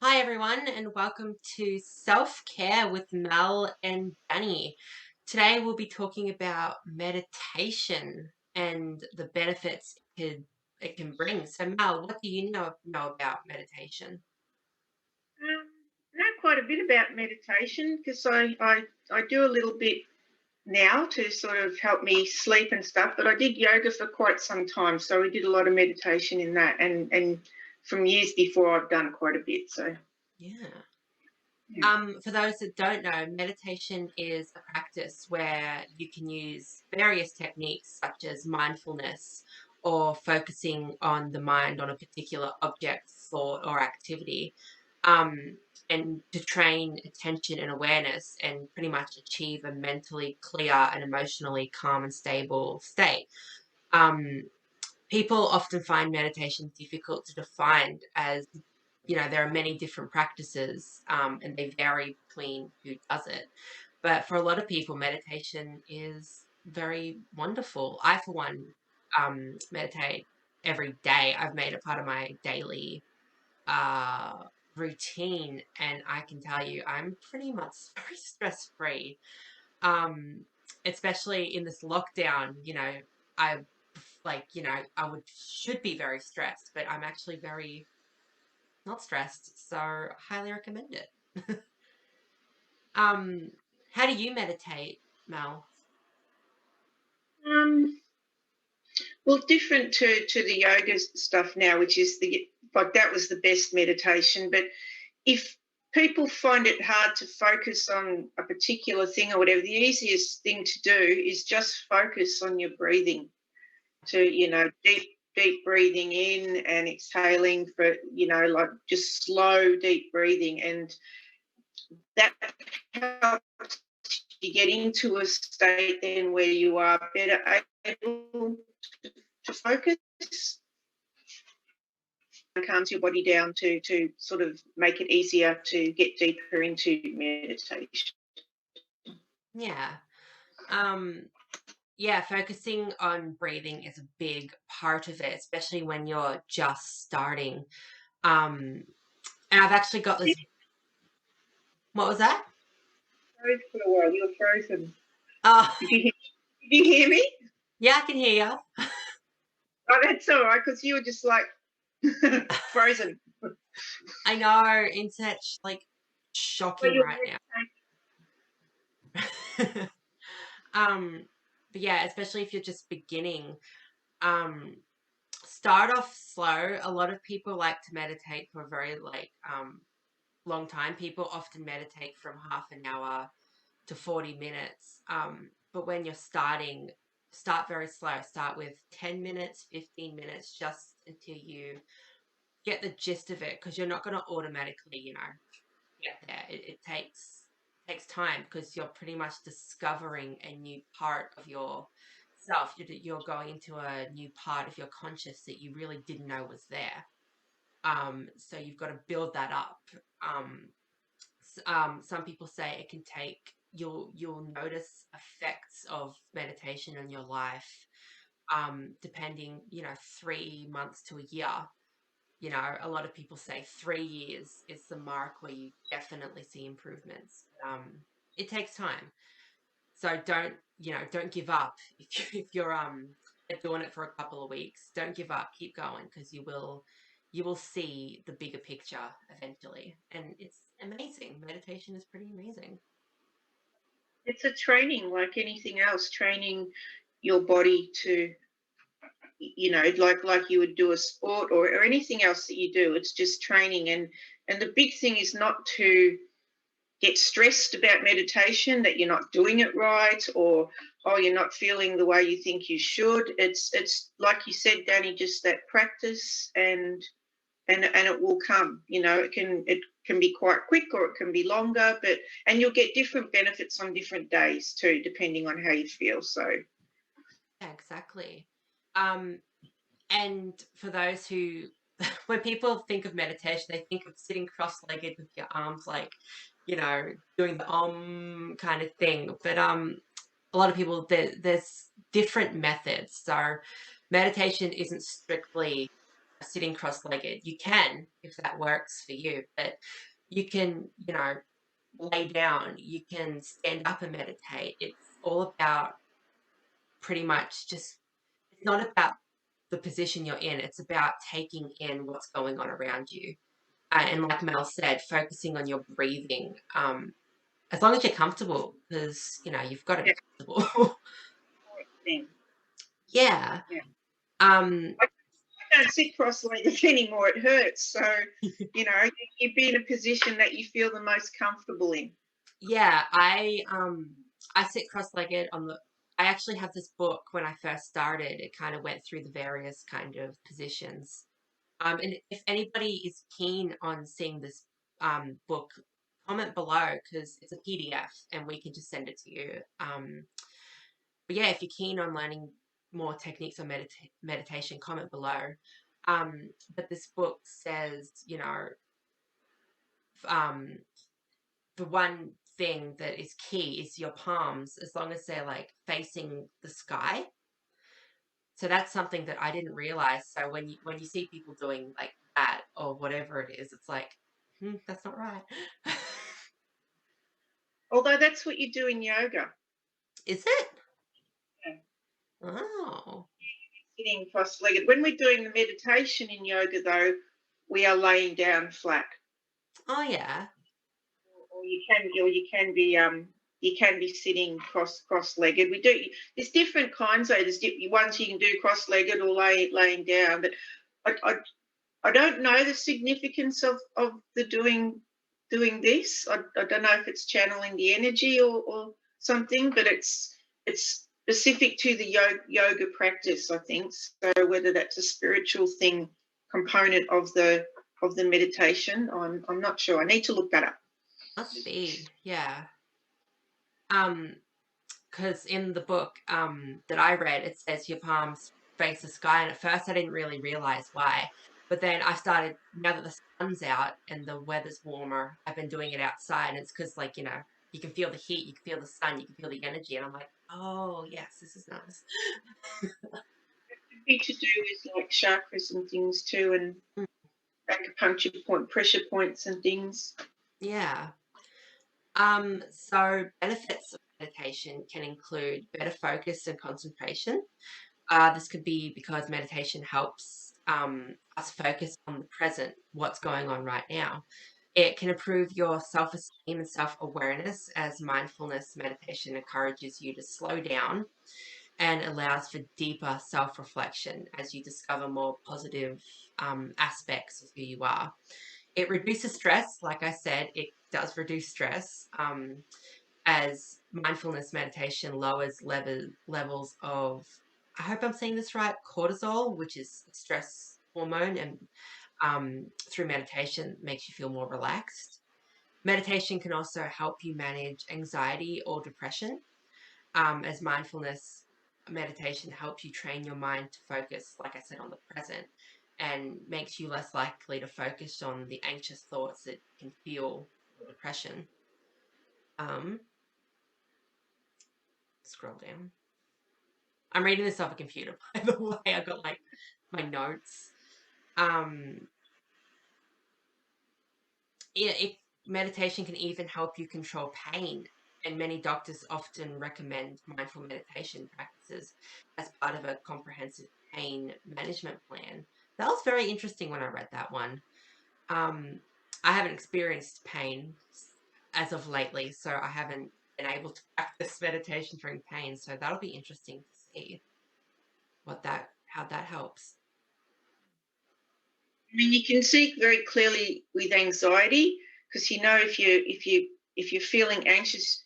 Hi, everyone, and welcome to Self Care with Mel and Danny. Today, we'll be talking about meditation and the benefits it can bring. So, Mel, what do you know about meditation? I know quite a bit about meditation because I do a little bit now to sort of help me sleep and stuff. But I did yoga for quite some time, so we did a lot of meditation in that, and from years before I've done quite a bit. So Yeah. yeah. For those that don't know, meditation is a practice where you can use various techniques such as mindfulness or focusing on the mind on a particular object, thought, or activity, um, and to train attention and awareness and pretty much achieve a mentally clear and emotionally calm and stable state. Um, People often find meditation difficult to define as there are many different practices, and they vary between who does it. But for a lot of people, meditation is very wonderful. I, for one, meditate every day. I've made it part of my daily uh, routine, and I can tell you, I'm pretty much very stress free. Um, Especially in this lockdown, I I would should be very stressed, but I'm actually very not stressed, so highly recommend it. Um, how do you meditate, Mel? um, well, different to the yoga stuff now, which is the like that was the best meditation. But if people find it hard to focus on a particular thing or whatever, the easiest thing to do is just focus on your breathing. To deep breathing in and exhaling for like just slow deep breathing, and that helps you get into a state then where you are better able to focus and calms your body down to sort of make it easier to get deeper into meditation. Yeah. Um, yeah, focusing on breathing is a big part of it, especially when you're just starting. Um, and I've actually got this. What was that? Froze for a while. You were frozen. Oh, Did you hear, did you hear me? yeah, I can hear Oh, that's all right, because you were just like you. frozen. I know, internet's like Well, shocking you're right meditating. now. Um, but yeah, especially if you're just beginning, um, start off slow. A lot of people like to meditate for a very long time. People often meditate from half an hour to 40 minutes. But when you're starting, start very slow. Start with 10 minutes, 15 minutes, just until you get the gist of it, because you're not going to automatically, get there. It takes time because you're pretty much discovering a new part of yourself. You're going into a new part of your conscious that you really didn't know was there. So you've got to build that up. Um, some people say it can take you'll notice effects of meditation in your life, depending 3 months to a year. A lot of people say 3 years is the mark where you definitely see improvements. It takes time. So don't give up. If you're doing it for a couple of weeks, don't give up. Keep going because you will see the bigger picture eventually. And it's amazing. Meditation is pretty amazing. It's a training like anything else, training your body to, like you would do a sport or anything else that you do. It's just training. And the big thing is not to get stressed about meditation, that you're not doing it right, or oh, you're not feeling the way you think you should. It's like you said, Danny, just that practice, and it will come. It can be quite quick or it can be longer, and you'll get different benefits on different days too, depending on how you feel. So Yeah, exactly. Um, and for those who, when people think of meditation, they think of sitting cross-legged with your arms doing the kind of thing. But a lot of people there's different methods. So meditation isn't strictly. sitting cross-legged. You can, if that works for you, but you can, lay down, you can stand up and meditate. It's all about pretty much just, it's not about the position you're in, it's about taking in what's going on around you. And like Mel said, focusing on your breathing. As long as you're comfortable, because you've got to Yeah, be comfortable. thing. Yeah. Yeah. Um, I can't sit cross-legged anymore. It hurts. So, you be in a position that you feel the most comfortable in. yeah, I sit cross-legged on the. I actually have this book. When I first started, it kind of went through the various kind of positions. And if anybody is keen on seeing this book, comment below because it's a PDF and we can just send it to you. But yeah, if you're keen on learning more techniques on meditation, comment below. But this book says, um, the one thing that is key is your palms, as long as they're like facing the sky. So that's something that I didn't realize. So when you see people doing like that or whatever it is, it's like, that's not right. Although that's what you do in yoga. Is it? Yeah. Oh. Sitting cross-legged. When we're doing the meditation in yoga, though, we are laying down flat. Oh yeah. Or you can be sitting cross-legged. We do. There's different kinds though. There's ones you can do cross-legged or laying down. But I don't know the significance of the doing this. I don't know if it's channeling the energy or something, but it's specific to the yoga practice, I think. So whether that's a spiritual thing component of the meditation, I'm not sure. I need to look that up. Must be. Yeah. Because in the book that I read, it says your palms face the sky, and at first I didn't really realize why. But then I started, now that the sun's out and the weather's warmer, I've been doing it outside, and it's because, like, you can feel the heat, you can feel the sun, you can feel the energy, and I'm like, oh yes, this is nice. Be to do with like chakras and things too, and acupuncture point, pressure points and things. Yeah. So benefits of meditation can include better focus and concentration. This could be because meditation helps us focus on the present, what's going on right now. It can improve your self-esteem and self-awareness, as mindfulness meditation encourages you to slow down and allows for deeper self-reflection as you discover more positive aspects of who you are. It reduces stress. Like I said, it does reduce stress, as mindfulness meditation lowers levels of, I hope I'm saying this right, cortisol, which is stress hormone, and through meditation makes you feel more relaxed. Meditation can also help you manage anxiety or depression, as mindfulness meditation helps you train your mind to focus, like I said, on the present, and makes you less likely to focus on the anxious thoughts that can fuel depression. Um, Scroll down. I'm reading this off a computer, by the way. I got like my notes. Um, Meditation can even help you control pain, and many doctors often recommend mindful meditation practices as part of a comprehensive pain management plan. That was very interesting when I read that one. Um, I haven't experienced pain as of lately, so I haven't been able to practice meditation during pain. So that'll be interesting to see how that helps. I mean, you can see very clearly with anxiety because if you're feeling anxious,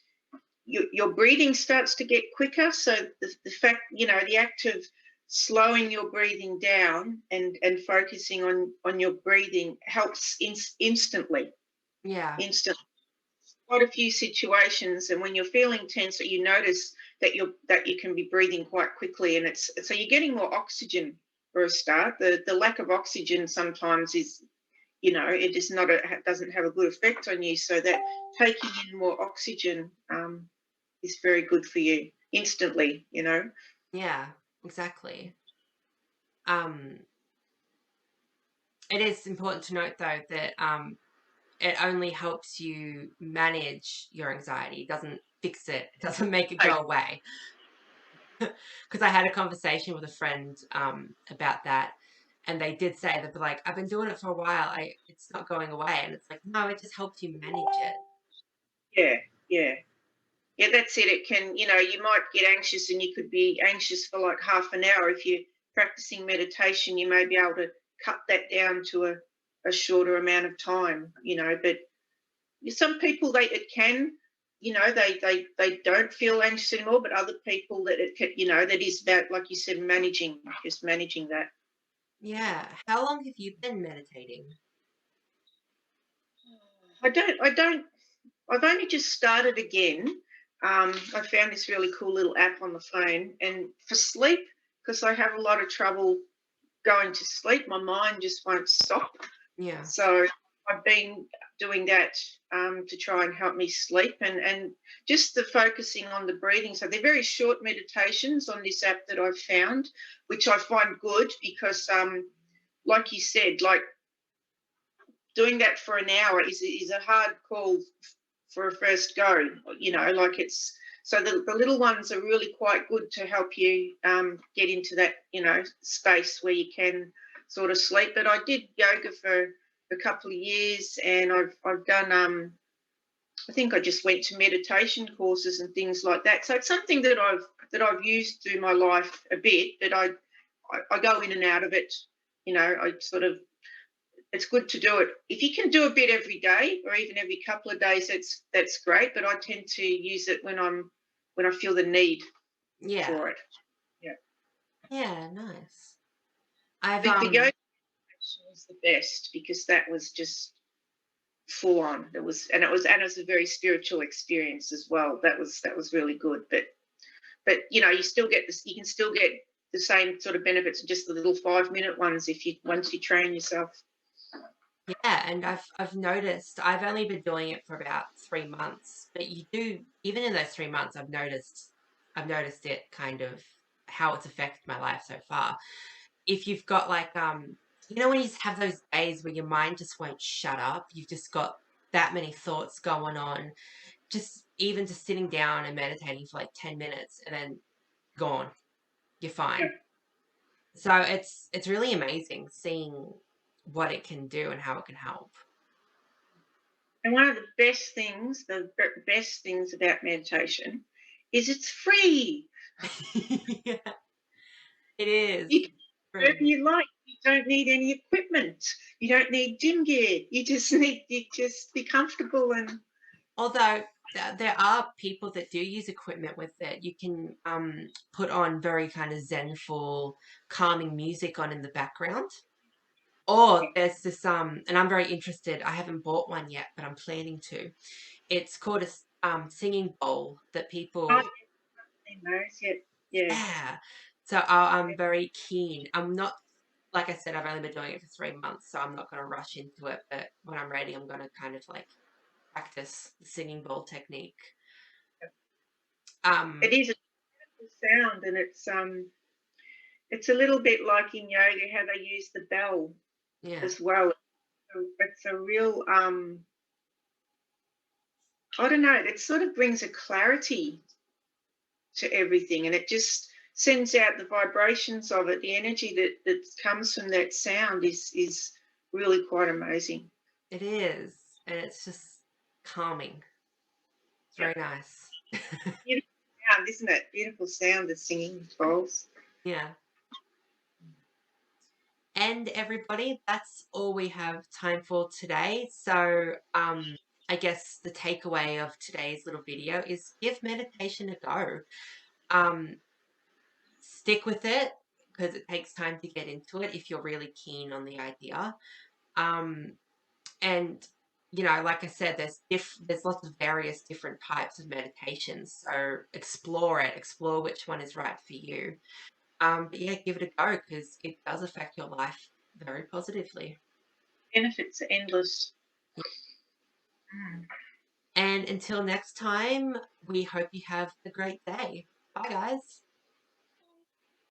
your breathing starts to get quicker. So the fact, the act of slowing your breathing down and focusing on your breathing helps instantly. Yeah. Instantly. Quite a few situations, and when you're feeling tense, you notice that you can be breathing quite quickly, and it's so you're getting more oxygen for a start. The lack of oxygen sometimes is, it is not doesn't have a good effect on you. So that taking in more oxygen is very good for you instantly. Yeah, exactly. Um, It is important to note though that it only helps you manage your anxiety. It doesn't fix it. It doesn't make it Like, go away. Because I had a conversation with a friend about that, and they did say that, like, I've been doing it for a while. It's not going away, and it's like, no, it just helps you manage it. yeah, yeah. Yeah, that's it. It can, you might get anxious and you could be anxious for like half an hour. If you're practicing meditation, you may be able to cut that down to a shorter amount of time, but some people it can, they don't feel anxious anymore, but other people that it can, that is about, like you said, just managing that. Yeah. How long have you been meditating? I don't I've only just started again. I found this really cool little app on the phone, and for sleep, because I have a lot of trouble going to sleep, my mind just won't stop. Yeah. So I've been doing that to try and help me sleep, and just the focusing on the breathing. So they're very short meditations on this app that I've found, which I find good because, like you said, like doing that for an hour is a hard call for a first go. Like it's so the little ones are really quite good to help you get into that space where you can sort of sleep. But I did yoga for a couple of years, and I've done I think I just went to meditation courses and things like that. So it's something that I've used through my life a bit, but I go in and out of it. I sort of it's good to do it. If you can do a bit every day or even every couple of days, that's great. But I tend to use it when I feel the need Yeah. for it. Yeah. Yeah. Nice. I've The yoga was the best because that was just full on. It was a very spiritual experience as well. That was really good. But you can still get the same sort of benefits, just the little 5-minute ones if you once you train yourself. Yeah, and I've noticed I've only been doing it for about 3 months, but you do even in those 3 months I've noticed it kind of how it's affected my life so far. If you've got like when you just have those days where your mind just won't shut up, you've just got that many thoughts going on, just even just sitting down and meditating for like 10 minutes and then gone, you're Yeah. fine. So it's really amazing seeing what it can do and how it can help. And one of the best things about meditation is it's free. Yeah, it is. You can do whatever True. you like. You don't need any equipment. You don't need gym gear. You just be comfortable and Although there are people that do use equipment with it. You can put on very kind of zenful, calming music on in the background. Or there's this and I'm very interested. I haven't bought one yet, but I'm planning to. It's called a singing bowl that oh, people. knows. Yeah, yeah. Yeah. So I'm very keen. I'm not, like I said, I've only been doing it for 3 months, so I'm not going to rush into it. But when I'm ready, I'm going to kind of like practice the singing bowl technique. It Um, is a beautiful sound, and it's a little bit like in yoga how they use the bell yeah, as well. It's a real I don't know. It sort of brings a clarity to everything, and it just sends out the vibrations of it. The energy that comes from that sound is really quite amazing. it is, and it's just calming. It's Yep. very nice. Beautiful sound, isn't it? Beautiful sound the singing bowls. Yeah. And everybody, that's all we have time for today. So, I guess the takeaway of today's little video is give meditation a go. Um, Stick with it because it takes time to get into it if you're really keen on the idea. Um, and like I said, there's lots of various different types of meditations. So explore which one is right for you. But yeah, give it a go because it does affect your life very positively. Benefits are endless. Yeah. Mm. And until next time, we hope you have a great day. Bye, guys.